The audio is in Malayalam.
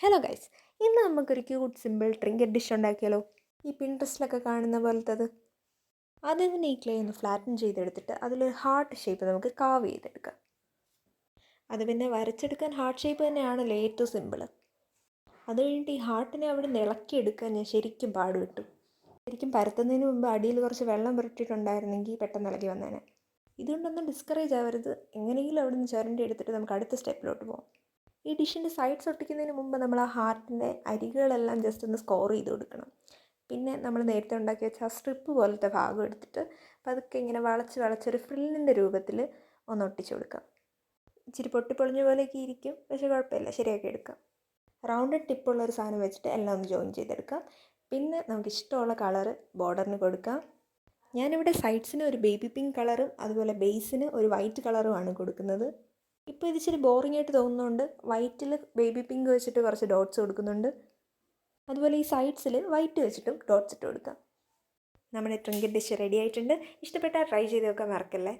ഹലോ ഗൈസ്, ഇന്ന് നമുക്കൊരു ക്യൂട്ട് സിമ്പിൾ ട്രിങ്കറ്റ് ഡിഷ് ഉണ്ടാക്കിയാലോ? ഈ പിൻട്രസ്റ്റിലൊക്കെ കാണുന്ന പോലത്തത്. ആദ്യം തന്നെ ഈ ക്ലേ ഒന്ന് ഫ്ലാറ്റൻ ചെയ്തെടുത്തിട്ട് അതിലൊരു ഹാർട്ട് ഷേപ്പ് നമുക്ക് കാവ് ചെയ്തെടുക്കാം. അത് പിന്നെ വരച്ചെടുക്കാൻ ഹാർട്ട് ഷേപ്പ് തന്നെയാണല്ലോ ഏറ്റവും സിമ്പിൾ. അത് കഴിഞ്ഞിട്ട് ഈ ഹാർട്ടിനെ അവിടെ നിന്ന് ഇളക്കിയെടുക്കാൻ ഞാൻ ശരിക്കും പാടുപെട്ടു. ശരിക്കും പരത്തുന്നതിന് മുമ്പ് അടിയിൽ കുറച്ച് വെള്ളം പുരട്ടിയിട്ടുണ്ടായിരുന്നെങ്കിൽ പെട്ടെന്ന് ഇളകി വന്നേനെ. ഇതുകൊണ്ടൊന്നും ഡിസ്കറേജ് ആവരുത്. എങ്ങനെയെങ്കിലും അവിടെ നിന്ന് ചുരണ്ടി എടുത്തിട്ട് നമുക്ക് അടുത്ത സ്റ്റെപ്പിലോട്ട് പോകാം. ഈ ഡിഷിൻ്റെ സൈഡ്സ് ഒട്ടിക്കുന്നതിന് മുമ്പ് നമ്മൾ ആ ഹാർട്ടിൻ്റെ അരികുകളെല്ലാം ജസ്റ്റ് ഒന്ന് സ്കോർ ചെയ്ത് കൊടുക്കണം. പിന്നെ നമ്മൾ നേരത്തെ ഉണ്ടാക്കി വെച്ച ആ സ്ട്രിപ്പ് പോലത്തെ ഭാഗം എടുത്തിട്ട് പതുക്കെ ഇങ്ങനെ വളച്ച് വളച്ചൊരു ഫ്രില്ലിൻ്റെ രൂപത്തിൽ ഒന്ന് ഒട്ടിച്ചു കൊടുക്കാം. ഇച്ചിരി പൊട്ടിപ്പൊളിഞ്ഞ പോലെയൊക്കെ ഇരിക്കും, പക്ഷേ കുഴപ്പമില്ല, ശരിയാക്കി എടുക്കാം. റൗണ്ട് ടിപ്പുള്ള ഒരു സാധനം വെച്ചിട്ട് എല്ലാം ഒന്ന് ജോയിൻ ചെയ്തെടുക്കാം. പിന്നെ നമുക്ക് ഇഷ്ടമുള്ള കളറ് ബോർഡറിന് കൊടുക്കാം. ഞാനിവിടെ സൈഡ്സിന് ഒരു ബേബി പിങ്ക് കളറും അതുപോലെ ബേസിന് ഒരു വൈറ്റ് കളറുമാണ് കൊടുക്കുന്നത്. ഇപ്പോൾ ഇത് ഇച്ചിരി ബോറിംഗ് ആയിട്ട് തോന്നുന്നുണ്ട് വൈറ്റിൽ ബേബി പിങ്ക് വെച്ചിട്ട് കുറച്ച് ഡോട്ട്സ് കൊടുക്കുന്നുണ്ട്. അതുപോലെ ഈ സൈഡ്സിൽ വൈറ്റ് വെച്ചിട്ടും ഡോട്ട്സ് ഇട്ട് കൊടുക്കാം. നമ്മുടെ ട്രിങ്കറ്റ് ഡിഷ് റെഡി ആയിട്ടുണ്ട്. ഇഷ്ടപ്പെട്ടാൽ ട്രൈ ചെയ്ത് നോക്കാൻ മറക്കല്ലേ.